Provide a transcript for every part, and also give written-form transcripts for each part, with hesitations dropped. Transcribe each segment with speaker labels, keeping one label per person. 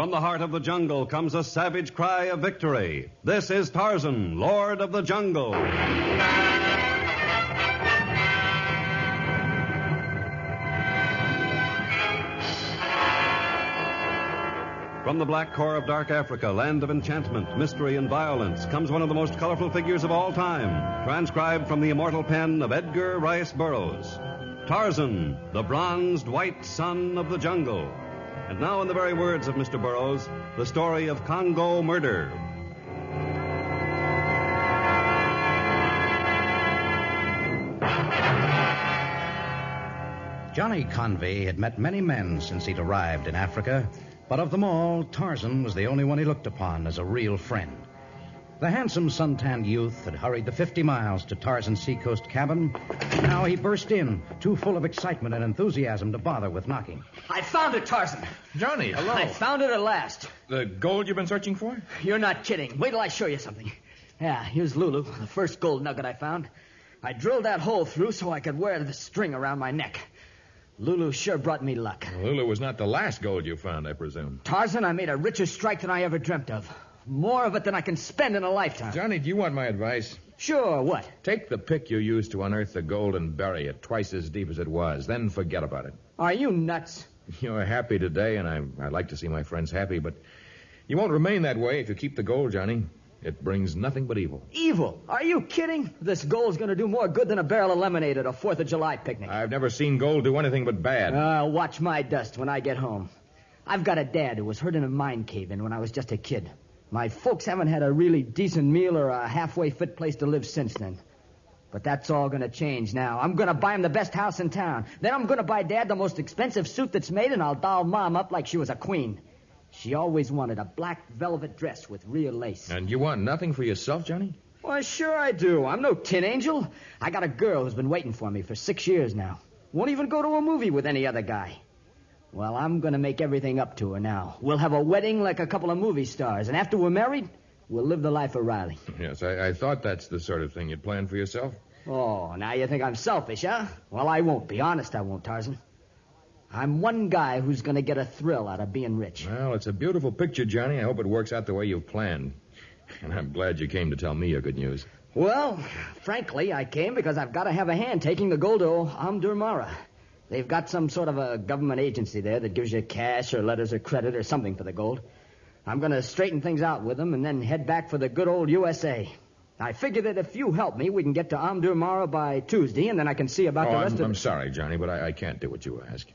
Speaker 1: From the heart of the jungle comes a savage cry of victory. This is Tarzan, Lord of the Jungle. From the black core of dark Africa, land of enchantment, mystery, and violence, comes one of the most colorful figures of all time, transcribed from the immortal pen of Edgar Rice Burroughs. Tarzan, the bronzed white son of the jungle. And now, in the very words of Mr. Burroughs, the story of Congo murder.
Speaker 2: Johnny Convey had met many men since he'd arrived in Africa, but of them all, Tarzan was the only one he looked upon as a real friend. The handsome, suntanned youth had hurried the 50 miles to Tarzan's seacoast cabin. Now he burst in, too full of excitement and enthusiasm to bother with knocking.
Speaker 3: I found it, Tarzan.
Speaker 4: Johnny, hello.
Speaker 3: I found it at last.
Speaker 4: The gold you've been searching for?
Speaker 3: You're not kidding. Wait till I show you something. Yeah, here's Lulu, the first gold nugget I found. I drilled that hole through so I could wear the string around my neck. Lulu sure brought me luck.
Speaker 4: Lulu was not the last gold you found, I presume.
Speaker 3: Tarzan, I made a richer strike than I ever dreamt of. More of it than I can spend in a lifetime.
Speaker 4: Johnny, do you want my advice?
Speaker 3: Sure, what?
Speaker 4: Take the pick you used to unearth the gold and bury it twice as deep as it was. Then forget about it.
Speaker 3: Are you nuts?
Speaker 4: You're happy today, and I like to see my friends happy, but you won't remain that way if you keep the gold, Johnny. It brings nothing but evil.
Speaker 3: Evil? Are you kidding? This gold's going to do more good than a barrel of lemonade at a 4th of July picnic.
Speaker 4: I've never seen gold do anything but bad.
Speaker 3: Watch my dust when I get home. I've got a dad who was hurt in a mine cave-in when I was just a kid. My folks haven't had a really decent meal or a halfway fit place to live since then. But that's all going to change now. I'm going to buy him the best house in town. Then I'm going to buy Dad the most expensive suit that's made, and I'll doll Mom up like she was a queen. She always wanted a black velvet dress with real lace.
Speaker 4: And you want nothing for yourself, Johnny?
Speaker 3: Why, sure I do. I'm no tin angel. I got a girl who's been waiting for me for 6 years now. Won't even go to a movie with any other guy. Well, I'm going to make everything up to her now. We'll have a wedding like a couple of movie stars, and after we're married, we'll live the life of Riley.
Speaker 4: Yes, I thought that's the sort of thing you'd planned for yourself.
Speaker 3: Oh, now you think I'm selfish, huh? Well, I won't be. Honest, I won't, Tarzan. I'm one guy who's going to get a thrill out of being rich.
Speaker 4: Well, it's a beautiful picture, Johnny. I hope it works out the way you've planned. And I'm glad you came to tell me your good news.
Speaker 3: Well, frankly, I came because I've got to have a hand taking the gold to Omdurmara. They've got some sort of a government agency there that gives you cash or letters of credit or something for the gold. I'm going to straighten things out with them and then head back for the good old USA. I figure that if you help me, we can get to Omdurmara by Tuesday, and then I can see about the rest of it.
Speaker 4: I'm sorry, Johnny, but I can't do what you ask.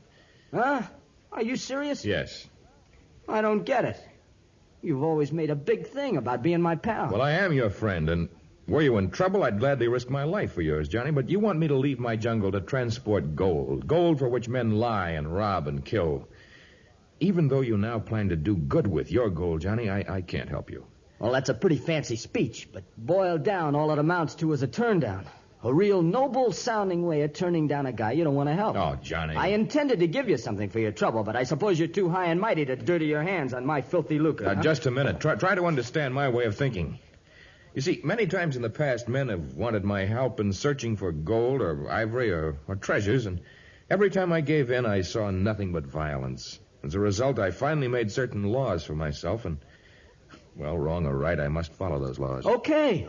Speaker 3: Huh? Are you serious?
Speaker 4: Yes.
Speaker 3: I don't get it. You've always made a big thing about being my pal.
Speaker 4: Well, I am your friend, and were you in trouble, I'd gladly risk my life for yours, Johnny, but you want me to leave my jungle to transport gold for which men lie and rob and kill. Even though you now plan to do good with your gold, Johnny, I can't help you.
Speaker 3: Well, that's a pretty fancy speech, but boiled down, all it amounts to is a turn down. A real noble-sounding way of turning down a guy you don't want to help.
Speaker 4: Oh, Johnny.
Speaker 3: I intended to give you something for your trouble, but I suppose you're too high and mighty to dirty your hands on my filthy lucre.
Speaker 4: Now, just a minute. Try to understand my way of thinking. You see, many times in the past, men have wanted my help in searching for gold or ivory or treasures, and every time I gave in, I saw nothing but violence. As a result, I finally made certain laws for myself, and, well, wrong or right, I must follow those laws.
Speaker 3: Okay.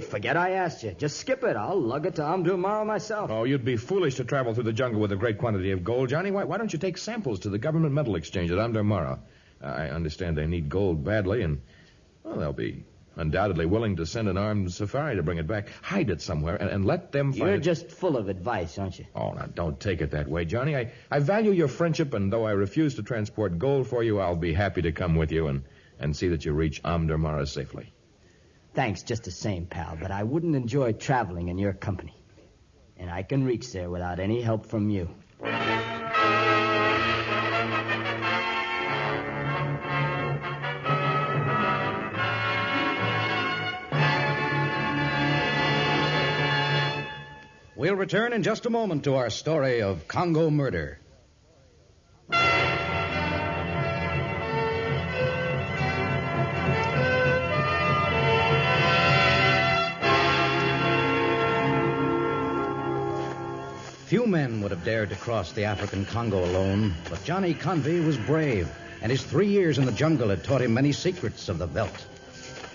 Speaker 3: Forget I asked you. Just skip it. I'll lug it to Omdurmara myself.
Speaker 4: Oh, you'd be foolish to travel through the jungle with a great quantity of gold, Johnny. Why don't you take samples to the government metal exchange at Omdurmara? I understand they need gold badly, and, well, they'll be undoubtedly willing to send an armed safari to bring it back. Hide it somewhere and let them find it.
Speaker 3: You're just full of advice, aren't you?
Speaker 4: Oh, now, don't take it that way, Johnny. I value your friendship, and though I refuse to transport gold for you, I'll be happy to come with you and see that you reach Omdurmara safely.
Speaker 3: Thanks just the same, pal, but I wouldn't enjoy traveling in your company. And I can reach there without any help from you.
Speaker 2: We'll return in just a moment to our story of Congo murder. Few men would have dared to cross the African Congo alone, but Johnny Convey was brave. and his 3 years in the jungle had taught him many secrets of the veldt.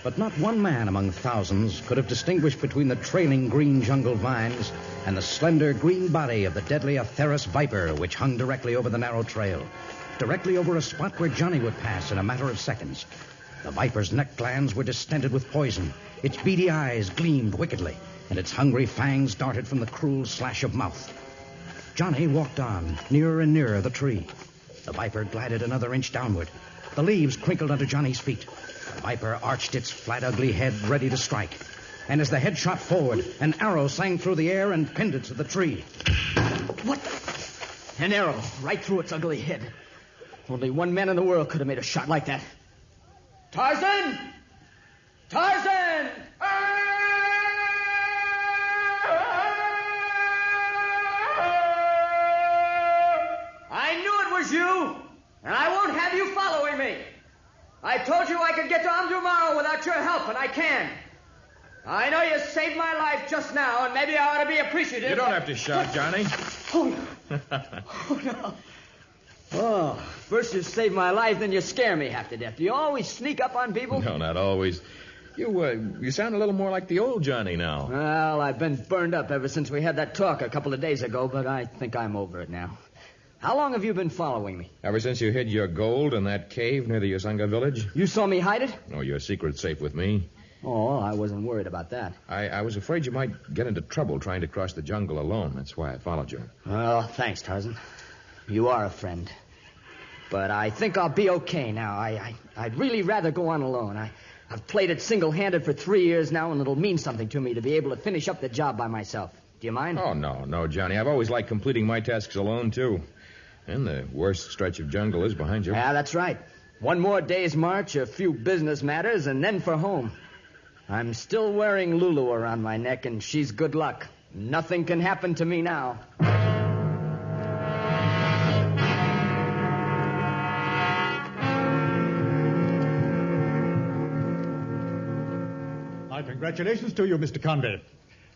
Speaker 2: But not one man among thousands could have distinguished between the trailing green jungle vines and the slender green body of the deadly Terrace viper which hung directly over the narrow trail, directly over a spot where Johnny would pass in a matter of seconds. The viper's neck glands were distended with poison. Its beady eyes gleamed wickedly, and its hungry fangs darted from the cruel slash of mouth. Johnny walked on, nearer and nearer the tree. The viper glided another inch downward. The leaves crinkled under Johnny's feet. The viper arched its flat, ugly head, ready to strike. And as the head shot forward, an arrow sang through the air and pinned it to the tree.
Speaker 3: What? An arrow right through its ugly head. Only one man in the world could have made a shot like that. Tarzan! Tarzan! I knew it was you, and I won't have you following me. I told you I could get to Omdurman without your help, and I can. I know you saved my life just now, and maybe I ought to be appreciative.
Speaker 4: You don't have to shout, Johnny.
Speaker 3: Oh, no. Oh, no. Oh, first you save my life, then you scare me half to death. Do you always sneak up on people?
Speaker 4: No, not always. You sound a little more like the old Johnny now.
Speaker 3: Well, I've been burned up ever since we had that talk a couple of days ago, but I think I'm over it now. How long have you been following me?
Speaker 4: Ever since you hid your gold in that cave near the Yusanga village.
Speaker 3: You saw me hide it?
Speaker 4: Oh, your secret's safe with me.
Speaker 3: Oh, I wasn't worried about that.
Speaker 4: I was afraid you might get into trouble trying to cross the jungle alone. That's why I followed you.
Speaker 3: Well, thanks, Tarzan. You are a friend. But I think I'll be okay now. I'd really rather go on alone. I've played it single-handed for 3 years now, and it'll mean something to me to be able to finish up the job by myself. Do you mind?
Speaker 4: Oh, no, Johnny. I've always liked completing my tasks alone, too. And the worst stretch of jungle is behind you.
Speaker 3: Yeah, that's right. One more day's march, a few business matters, and then for home. I'm still wearing Lulu around my neck, and she's good luck. Nothing can happen to me now.
Speaker 5: My congratulations to you, Mr. Conway.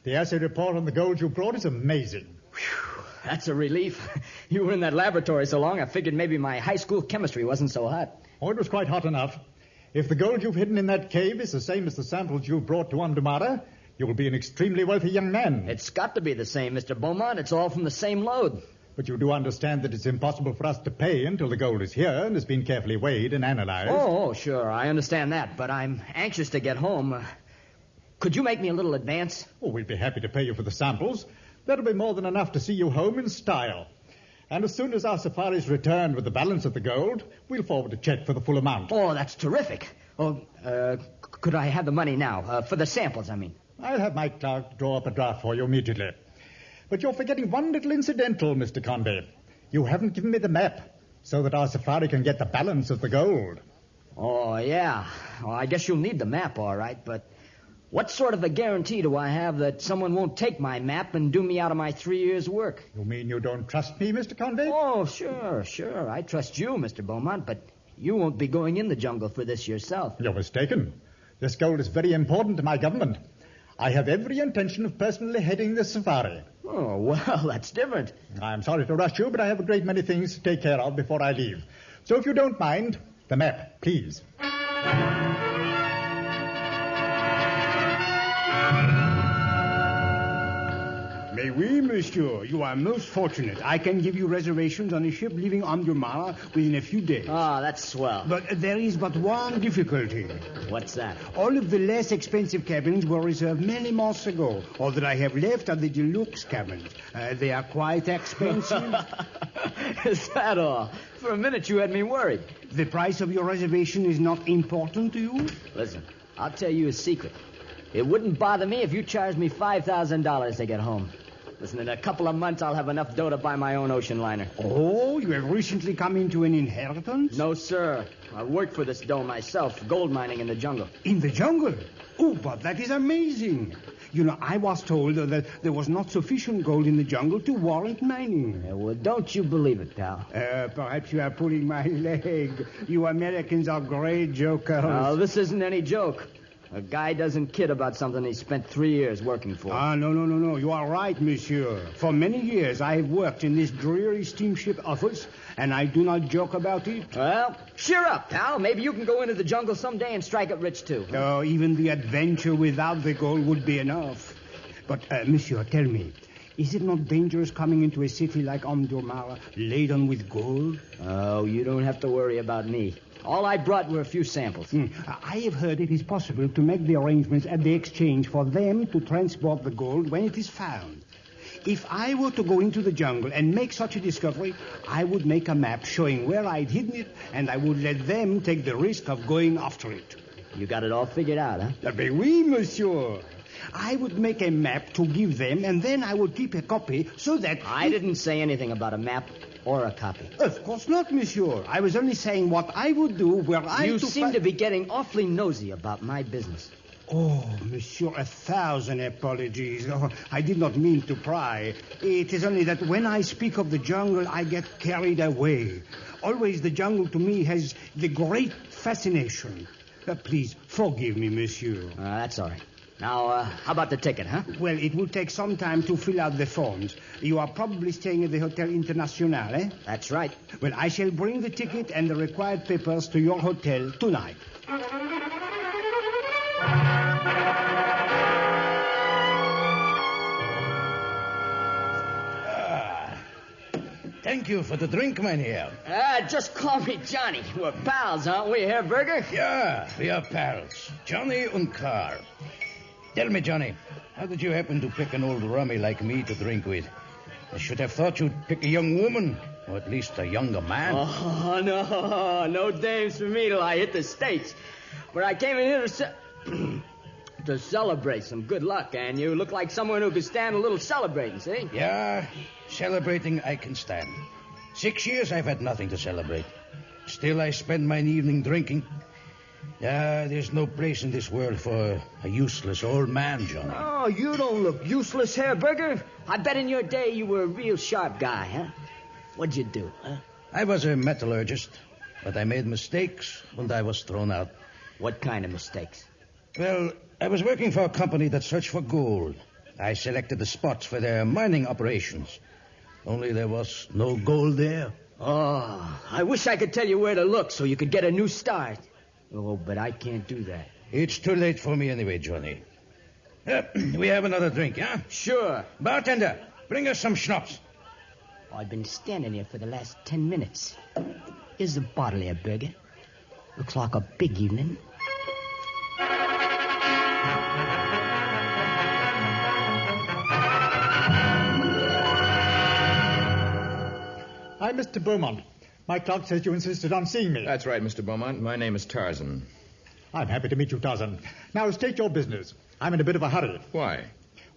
Speaker 5: The assay report on the gold you brought is amazing.
Speaker 3: Whew, that's a relief. You were in that laboratory so long, I figured maybe my high school chemistry wasn't so hot.
Speaker 5: Oh, it was quite hot enough. If the gold you've hidden in that cave is the same as the samples you brought to Omdurman, you will be an extremely wealthy young man.
Speaker 3: It's got to be the same, Mr. Beaumont. It's all from the same load.
Speaker 5: But you do understand that it's impossible for us to pay until the gold is here and has been carefully weighed and analyzed.
Speaker 3: Oh, sure. I understand that. But I'm anxious to get home. Could you make me a little advance?
Speaker 5: Oh, we'd be happy to pay you for the samples. That'll be more than enough to see you home in style. And as soon as our safaris return with the balance of the gold, we'll forward a check for the full amount.
Speaker 3: Oh, that's terrific. Oh, could I have the money now? For the samples, I mean.
Speaker 5: I'll have my clerk draw up a draft for you immediately. But you're forgetting one little incidental, Mr. Conway. You haven't given me the map, so that our safari can get the balance of the gold.
Speaker 3: Oh, yeah. Well, I guess you'll need the map, all right, but what sort of a guarantee do I have that someone won't take my map and do me out of my 3 years' work?
Speaker 5: You mean you don't trust me, Mr. Conway?
Speaker 3: Oh, sure. I trust you, Mr. Beaumont, but you won't be going in the jungle for this yourself.
Speaker 5: You're mistaken. This gold is very important to my government. I have every intention of personally heading this safari.
Speaker 3: Oh, well, that's different.
Speaker 5: I'm sorry to rush you, but I have a great many things to take care of before I leave. So if you don't mind, the map, please.
Speaker 6: Mais oui, monsieur. You are most fortunate. I can give you reservations on a ship leaving Omdurman within a few days.
Speaker 3: Ah, that's swell.
Speaker 6: But there is but one difficulty.
Speaker 3: What's that?
Speaker 6: All of the less expensive cabins were reserved many months ago. All that I have left are the deluxe cabins. They are quite expensive.
Speaker 3: Is that all? For a minute you had me worried.
Speaker 6: The price of your reservation is not important to you?
Speaker 3: Listen, I'll tell you a secret. It wouldn't bother me if you charged me $5,000 to get home. Listen, in a couple of months, I'll have enough dough to buy my own ocean liner.
Speaker 6: Oh, you have recently come into an inheritance?
Speaker 3: No, sir. I worked for this dough myself, gold mining in the jungle.
Speaker 6: In the jungle? Oh, but that is amazing. You know, I was told that there was not sufficient gold in the jungle to warrant mining.
Speaker 3: Yeah, well, don't you believe it, pal.
Speaker 6: Perhaps you are pulling my leg. You Americans are great jokers.
Speaker 3: No, this isn't any joke. A guy doesn't kid about something he spent 3 years working for.
Speaker 6: No. You are right, monsieur. For many years I have worked in this dreary steamship office, and I do not joke about it.
Speaker 3: Well, cheer up, pal. Maybe you can go into the jungle someday and strike it rich, too.
Speaker 6: Oh, even the adventure without the gold would be enough. But, monsieur, tell me, is it not dangerous coming into a city like Omdurman laden with gold?
Speaker 3: Oh, you don't have to worry about me. All I brought were a few samples.
Speaker 6: I have heard it is possible to make the arrangements at the exchange for them to transport the gold when it is found. If I were to go into the jungle and make such a discovery, I would make a map showing where I'd hidden it, and I would let them take the risk of going after it.
Speaker 3: You got it all figured out, huh?
Speaker 6: Mais oui, monsieur. I would make a map to give them, and then I would keep a copy so that...
Speaker 3: I didn't say anything about a map or a copy.
Speaker 6: Of course not, monsieur. I was only saying what I would do were I
Speaker 3: You seem to be getting awfully nosy about my business.
Speaker 6: Oh, monsieur, 1,000 apologies. Oh, I did not mean to pry. It is only that when I speak of the jungle, I get carried away. Always the jungle to me has the great fascination. Please, forgive me, monsieur.
Speaker 3: That's all right. Now, how about the ticket, huh?
Speaker 6: Well, it will take some time to fill out the forms. You are probably staying at the Hotel International, eh?
Speaker 3: That's right.
Speaker 6: Well, I shall bring the ticket and the required papers to your hotel tonight.
Speaker 2: Thank you for the drink, mynheer.
Speaker 3: Just call me Johnny. We're pals, aren't we, Herr Berger?
Speaker 2: Yeah, we are pals. Johnny and Carl. Tell me, Johnny, how did you happen to pick an old rummy like me to drink with? I should have thought you'd pick a young woman, or at least a younger man.
Speaker 3: Oh, no dames for me till I hit the States. But I came in here to celebrate some good luck, and you look like someone who could stand a little celebrating, see?
Speaker 2: Yeah, celebrating I can stand. 6 years I've had nothing to celebrate. Still I spend my evening drinking. Yeah, there's no place in this world for a useless old man, Johnny.
Speaker 3: Oh, you don't look useless, Herr Berger. I bet in your day you were a real sharp guy, huh? What'd you do, huh?
Speaker 2: I was a metallurgist, but I made mistakes and I was thrown out.
Speaker 3: What kind of mistakes?
Speaker 2: Well, I was working for a company that searched for gold. I selected the spots for their mining operations. Only there was no gold there.
Speaker 3: Oh, I wish I could tell you where to look so you could get a new start. Oh, but I can't do that.
Speaker 2: It's too late for me anyway, Johnny. We have another drink, huh?
Speaker 3: Sure.
Speaker 2: Bartender, bring us some schnapps.
Speaker 3: I've been standing here for the last 10 minutes. Here's a bottle here, Berger. Looks like a big evening.
Speaker 5: Hi, Mr. Beaumont. My clerk says you insisted on seeing me.
Speaker 4: That's right, Mr. Beaumont. My name is Tarzan.
Speaker 5: I'm happy to meet you, Tarzan. Now, state your business. I'm in a bit of a hurry.
Speaker 4: Why?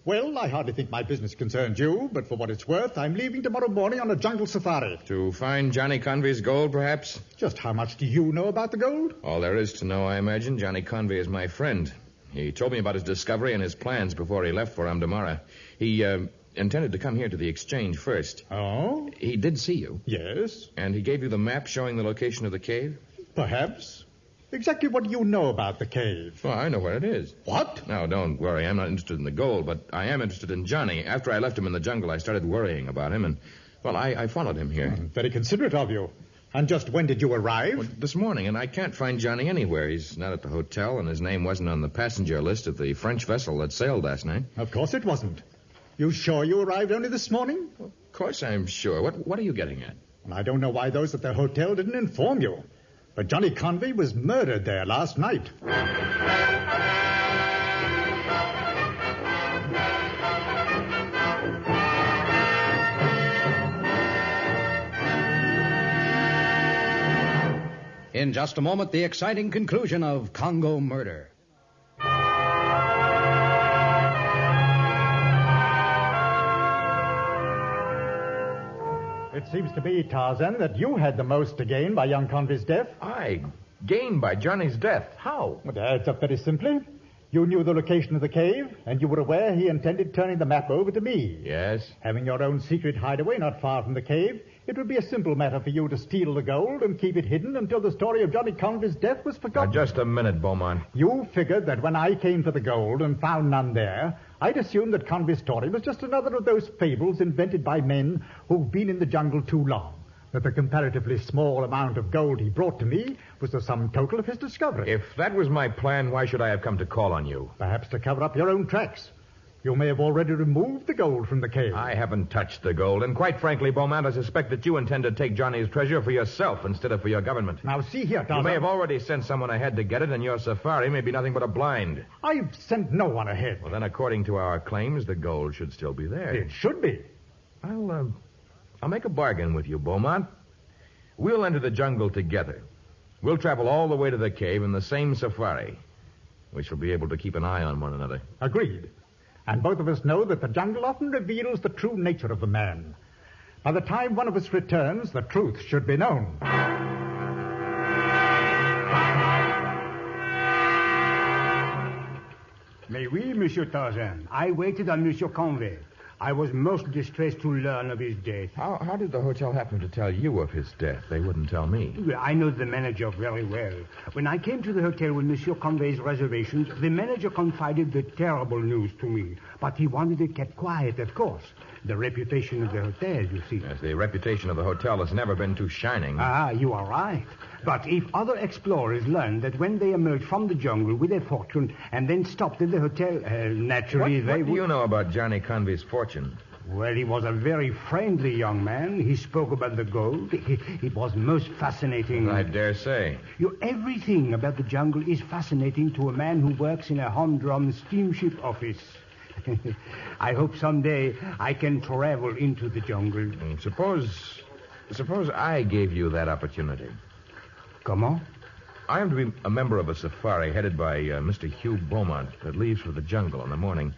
Speaker 5: Well, I hardly think my business concerns you, but for what it's worth, I'm leaving tomorrow morning on a jungle safari.
Speaker 4: To find Johnny Convey's gold, perhaps?
Speaker 5: Just how much do you know about the gold?
Speaker 4: All there is to know, I imagine. Johnny Convey is my friend. He told me about his discovery and his plans before he left for Amdamara. He intended to come here to the exchange first.
Speaker 5: Oh?
Speaker 4: He did see you.
Speaker 5: Yes.
Speaker 4: And he gave you the map showing the location of the cave?
Speaker 5: Perhaps. Exactly what do you know about the cave?
Speaker 4: Well, I know where it is.
Speaker 5: What?
Speaker 4: Now, don't worry. I'm not interested in the gold, but I am interested in Johnny. After I left him in the jungle, I started worrying about him, and, well, I followed him here.
Speaker 5: Very considerate of you. And just when did you arrive?
Speaker 4: Well, this morning, and I can't find Johnny anywhere. He's not at the hotel, and his name wasn't on the passenger list of the French vessel that sailed last night.
Speaker 5: Of course it wasn't. You sure you arrived only this morning?
Speaker 4: Of course I'm sure. What are you getting at?
Speaker 5: I don't know why those at the hotel didn't inform you. But Johnny Convey was murdered there last night.
Speaker 2: In just a moment, the exciting conclusion of Congo Murder.
Speaker 5: It seems to me, Tarzan, that you had the most to gain by young Convey's death.
Speaker 4: I gained by Johnny's death. How?
Speaker 5: Well, that's up very simply. You knew the location of the cave, and you were aware he intended turning the map over to me.
Speaker 4: Yes.
Speaker 5: Having your own secret hideaway not far from the cave, It would be a simple matter for you to steal the gold and keep it hidden until the story of Johnny Convy's death was forgotten.
Speaker 4: Now, just a minute, Beaumont.
Speaker 5: You figured that when I came for the gold and found none there, I'd assumed that Convy's story was just another of those fables invented by men who've been in the jungle too long. That the comparatively small amount of gold he brought to me was the sum total of his discovery.
Speaker 4: If that was my plan, why should I have come to call on you?
Speaker 5: Perhaps to cover up your own tracks. You may have already removed the gold from the cave.
Speaker 4: I haven't touched the gold, and quite frankly, Beaumont, I suspect that you intend to take Johnny's treasure for yourself instead of for your government.
Speaker 5: Now, see here, Tarzan.
Speaker 4: You may have already sent someone ahead to get it, and your safari may be nothing but a blind.
Speaker 5: I've sent no one ahead.
Speaker 4: Well, then, according to our claims, the gold should still be there.
Speaker 5: It should be.
Speaker 4: I'll make a bargain with you, Beaumont. We'll enter the jungle together. We'll travel all the way to the cave in the same safari. We shall be able to keep an eye on one another.
Speaker 5: Agreed. And both of us know that the jungle often reveals the true nature of the man. By the time one of us returns, the truth should be known.
Speaker 6: Mais oui, Monsieur Tarzan. I waited on Monsieur Convey. I was most distressed to learn of his death.
Speaker 4: How did the hotel happen to tell you of his death? They wouldn't tell me.
Speaker 6: I know the manager very well. When I came to the hotel with Monsieur Convey's reservations, the manager confided the terrible news to me. But he wanted it kept quiet, of course. The reputation of the hotel, you see.
Speaker 4: Yes, the reputation of the hotel has never been too shining.
Speaker 6: Ah, you are right. But if other explorers learn that when they emerged from the jungle with their fortune and then stopped in the hotel, naturally they would...
Speaker 4: What do you know about Johnny Convy's fortune?
Speaker 6: Well, he was a very friendly young man. He spoke about the gold. It was most fascinating.
Speaker 4: I dare say.
Speaker 6: Everything about the jungle is fascinating to a man who works in a humdrum steamship office. I hope someday I can travel into the jungle.
Speaker 4: Suppose I gave you that opportunity.
Speaker 6: Comment?
Speaker 4: I am to be a member of a safari headed by Mr. Hugh Beaumont that leaves for the jungle in the morning.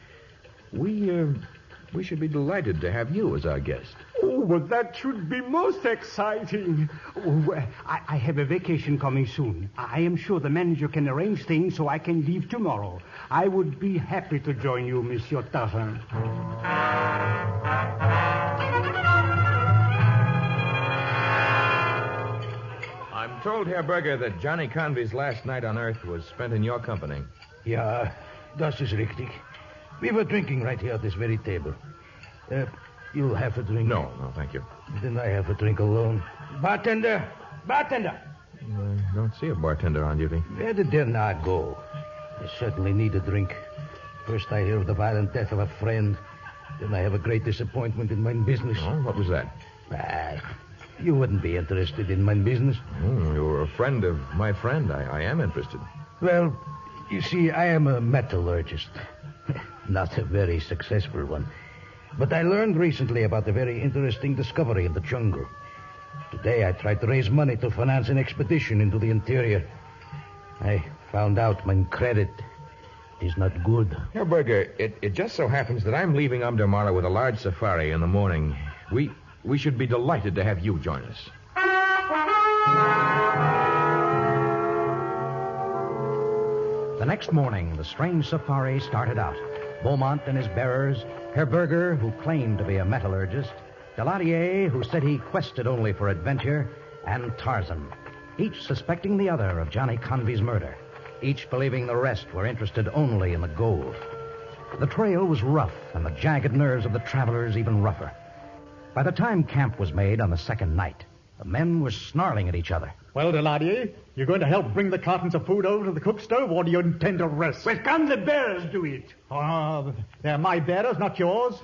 Speaker 4: We should be delighted to have you as our guest.
Speaker 6: Oh, well, that should be most exciting. Oh, I have a vacation coming soon. I am sure the manager can arrange things so I can leave tomorrow. I would be happy to join you, Monsieur Tarzan.
Speaker 4: I'm told, Herr Berger, that Johnny Convy's last night on Earth was spent in your company.
Speaker 2: Ja, das ist richtig. We were drinking right here at this very table. You'll have a drink?
Speaker 4: No, thank you.
Speaker 2: Then I have a drink alone. Bartender! Bartender!
Speaker 4: I don't see a bartender on duty.
Speaker 2: Where did they not go? I certainly need a drink. First I hear of the violent death of a friend. Then I have a great disappointment in my business.
Speaker 4: Oh, what was that?
Speaker 2: You wouldn't be interested in my business.
Speaker 4: You're a friend of my friend. I am interested.
Speaker 2: Well, you see, I am a metallurgist. Not a very successful one. But I learned recently about a very interesting discovery in the jungle. Today I tried to raise money to finance an expedition into the interior. I found out my credit is not good.
Speaker 4: Herr Berger, it just so happens that I'm leaving tomorrow with a large safari in the morning. We should be delighted to have you join us.
Speaker 2: The next morning, the strange safari started out. Beaumont and his bearers, Herr Berger, who claimed to be a metallurgist, Daladier, who said he quested only for adventure, and Tarzan, each suspecting the other of Johnny Convy's murder, each believing the rest were interested only in the gold. The trail was rough, and the jagged nerves of the travelers even rougher. By the time camp was made on the second night, the men were snarling at each other.
Speaker 5: Well, Daladier, you going to help bring the cartons of food over to the cook stove, or do you intend to rest?
Speaker 6: Well, can the bearers do it?
Speaker 5: They're my bearers, not yours.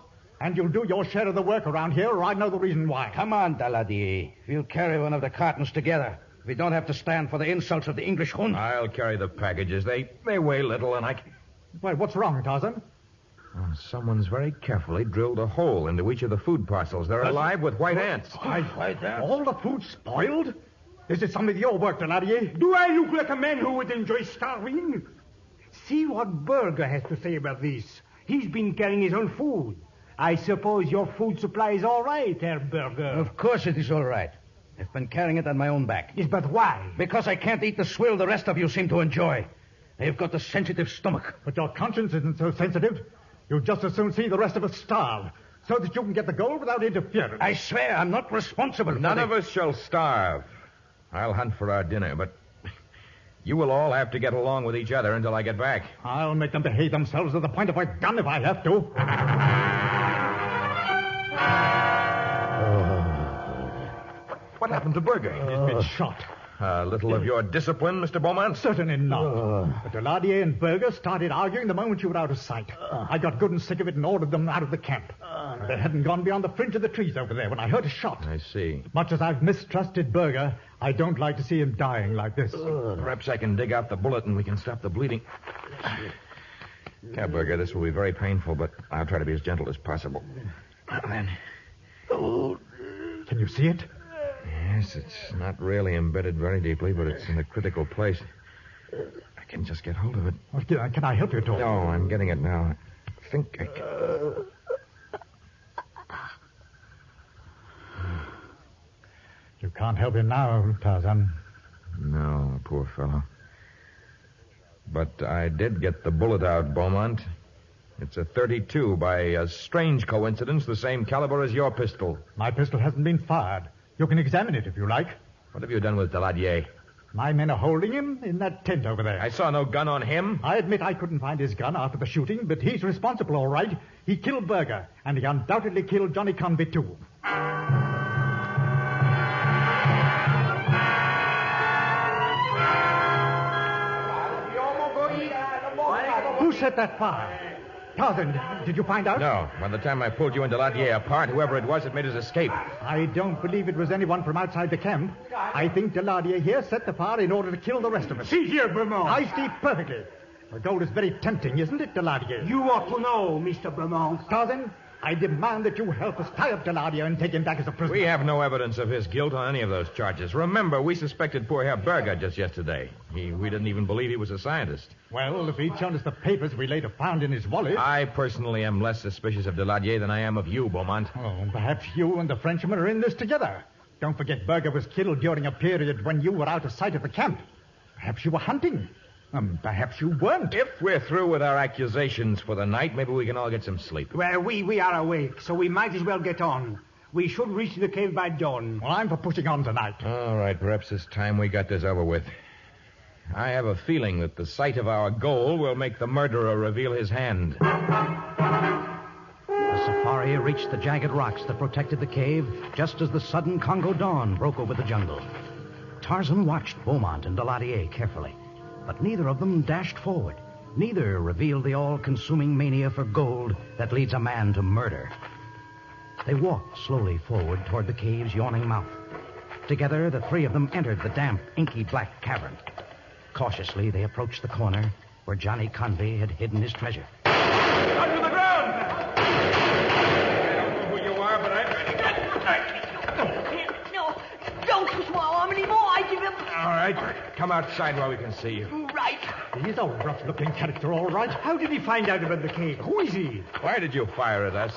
Speaker 5: And you'll do your share of the work around here, or I know the reason why.
Speaker 2: Come on, Daladier. We'll carry one of the cartons together. We don't have to stand for the insults of the English Hund.
Speaker 4: I'll carry the packages. They weigh little, and I can...
Speaker 5: Well, what's wrong, Tarzan?
Speaker 4: Someone's very carefully drilled a hole into each of the food parcels. They're alive with white ants.
Speaker 2: White ants?
Speaker 5: All the food spoiled? Is it some of your work, Daladier?
Speaker 6: Do I look like a man who would enjoy starving? See what Berger has to say about this. He's been carrying his own food. I suppose your food supply is all right, Herr Berger.
Speaker 2: Of course it is all right. I've been carrying it on my own back.
Speaker 6: Yes, but why?
Speaker 2: Because I can't eat the swill the rest of you seem to enjoy. I've got a sensitive stomach.
Speaker 5: But your conscience isn't so sensitive. You'll just as soon see the rest of us starve. so that you can get the gold without interference.
Speaker 2: I swear I'm not responsible.
Speaker 4: None of us shall starve. I'll hunt for our dinner, but you will all have to get along with each other until I get back.
Speaker 5: I'll make them behave themselves to the point of a gun if I have to.
Speaker 4: What happened to Burger?
Speaker 5: He's been shot.
Speaker 4: A little of your discipline, Mr. Beaumont?
Speaker 5: Certainly not. But Deladier and Berger started arguing the moment you were out of sight. I got good and sick of it and ordered them out of the camp. They hadn't gone beyond the fringe of the trees over there when I heard a shot.
Speaker 4: I see.
Speaker 5: Much as I've mistrusted Berger, I don't like to see him dying like this.
Speaker 4: Perhaps I can dig out the bullet and we can stop the bleeding. Yeah, Burger, this will be very painful, but I'll try to be as gentle as possible. Then.
Speaker 5: Can you see it?
Speaker 4: Yes, it's not really embedded very deeply, but it's in a critical place. I can just get hold of it.
Speaker 5: Well, can I help you at all?
Speaker 4: No, I'm getting it now. I think I can.
Speaker 5: You can't help him now, Tarzan.
Speaker 4: No, poor fellow. But I did get the bullet out, Beaumont. It's a .32 by a strange coincidence, the same caliber as your pistol.
Speaker 5: My pistol hasn't been fired. You can examine it if you like.
Speaker 4: What have you done with Deladier?
Speaker 5: My men are holding him in that tent over there.
Speaker 4: I saw no gun on him.
Speaker 5: I admit I couldn't find his gun after the shooting, but he's responsible, all right. He killed Berger, and he undoubtedly killed Johnny Convey, too. Who set that fire? Tarzan, did you find out?
Speaker 4: No. By the time I pulled you and Deladier apart, whoever it was had made his escape.
Speaker 5: I don't believe it was anyone from outside the camp. I think Deladier here set the fire in order to kill the rest of us.
Speaker 6: See here, Beaumont.
Speaker 5: I see perfectly. The gold is very tempting, isn't it, Deladier?
Speaker 6: You ought to know, Mr. Beaumont.
Speaker 5: Tarzan, I demand that you help us tie up Deladier and take him back as a prisoner.
Speaker 4: We have no evidence of his guilt on any of those charges. Remember, we suspected poor Herr Berger just yesterday. We didn't even believe he was a scientist.
Speaker 5: Well, if he'd shown us the papers we later found in his wallet...
Speaker 4: I personally am less suspicious of Deladier than I am of you, Beaumont.
Speaker 5: Oh, perhaps you and the Frenchman are in this together. Don't forget Berger was killed during a period when you were out of sight of the camp. Perhaps you were hunting. Perhaps you weren't.
Speaker 4: If we're through with our accusations for the night, maybe we can all get some sleep.
Speaker 6: Well, we are awake, so we might as well get on. We should reach the cave by dawn.
Speaker 5: Well, I'm for pushing on tonight.
Speaker 4: All right, perhaps it's time we got this over with. I have a feeling that the sight of our goal will make the murderer reveal his hand.
Speaker 2: The safari reached the jagged rocks that protected the cave just as the sudden Congo dawn broke over the jungle. Tarzan watched Beaumont and Deladier carefully, but neither of them dashed forward. Neither revealed the all-consuming mania for gold that leads a man to murder. They walked slowly forward toward the cave's yawning mouth. Together, the three of them entered the damp, inky black cavern. Cautiously, they approached the corner where Johnny Convey had hidden his treasure.
Speaker 4: Up to the ground! I don't know who you are, but
Speaker 7: No, don't swallow him anymore. I give him...
Speaker 4: All right, come outside while we can see you.
Speaker 7: Right.
Speaker 5: He's a rough-looking character, all right.
Speaker 6: How did he find out about the cave? Who is he?
Speaker 4: Why did you fire at us?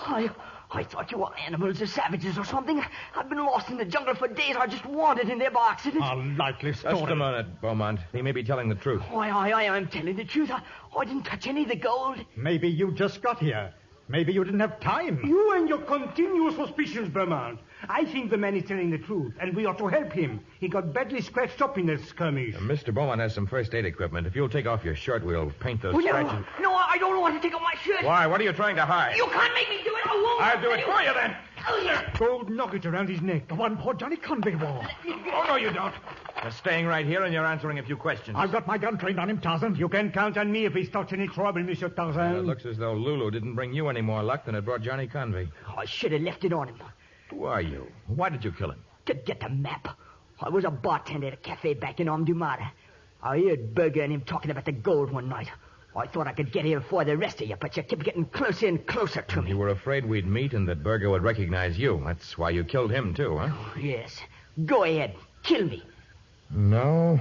Speaker 7: I thought you were animals or savages or something. I've been lost in the jungle for days. I just wandered in there by accident.
Speaker 5: A likely story.
Speaker 4: Just a minute, Beaumont. He may be telling the truth.
Speaker 7: Why, I am telling the truth. I didn't touch any of the gold.
Speaker 5: Maybe you just got here. Maybe you didn't have time.
Speaker 6: You and your continual suspicions, Beaumont. I think the man is telling the truth, and we ought to help him. He got badly scratched up in this skirmish.
Speaker 4: Mr. Beaumont has some first aid equipment. If you'll take off your shirt, we'll paint those scratches.
Speaker 7: No, I don't want to take off my shirt.
Speaker 4: Why? What are you trying to hide?
Speaker 7: You can't make me do it. I won't.
Speaker 4: I'll do it for you, then.
Speaker 7: Tell you.
Speaker 6: Gold nugget around his neck.
Speaker 5: The one poor Johnny Convey wore.
Speaker 4: Oh, no, you don't. You're staying right here, and you're answering a few questions.
Speaker 5: I've got my gun trained on him, Tarzan.
Speaker 6: You can count on me if he starts any trouble, Monsieur Tarzan.
Speaker 4: It looks as though Lulu didn't bring you any more luck than it brought Johnny Convey.
Speaker 7: I should have left it on him.
Speaker 4: Who are you? Why did you kill him?
Speaker 7: To get the map. I was a bartender at a cafe back in Amdumara. I heard Berger and him talking about the gold one night. I thought I could get here before the rest of you, but you kept getting closer and closer to me.
Speaker 4: You were afraid we'd meet and that Berger would recognize you. That's why you killed him, too, huh?
Speaker 7: Oh, yes. Go ahead. Kill me.
Speaker 4: No.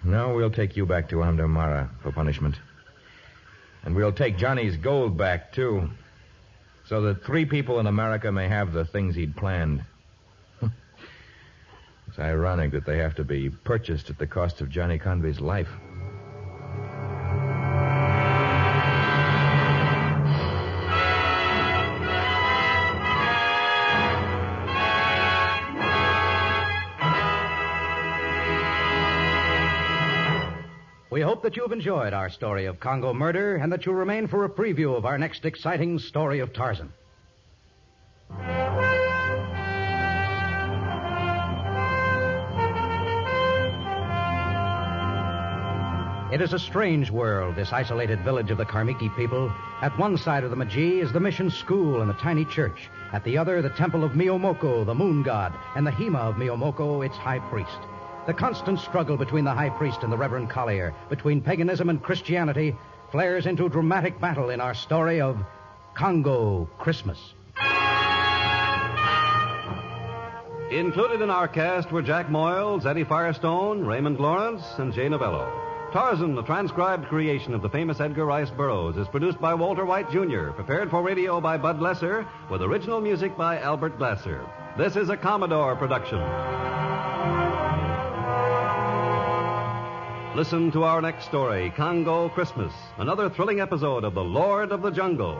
Speaker 4: No, we'll take you back to Amdumara for punishment. And we'll take Johnny's gold back, too. So that 3 people in America may have the things he'd planned. It's ironic that they have to be purchased at the cost of Johnny Convey's life.
Speaker 2: We hope that you've enjoyed our story of Congo murder and that you'll remain for a preview of our next exciting story of Tarzan. It is a strange world, this isolated village of the Karmiki people. At one side of the Maji is the mission school and the tiny church. At the other, the temple of Miyomoko, the moon god, and the Hema of Miyomoko, its high priest. The constant struggle between the high priest and the Reverend Collier, between paganism and Christianity, flares into dramatic battle in our story of Congo Christmas.
Speaker 1: Included in our cast were Jack Moyles, Eddie Firestone, Raymond Lawrence, and Jay Novello. Tarzan, the transcribed creation of the famous Edgar Rice Burroughs, is produced by Walter White, Jr., prepared for radio by Bud Lesser, with original music by Albert Glasser. This is a Commodore production. Listen to our next story, Congo Christmas, another thrilling episode of The Lord of the Jungle.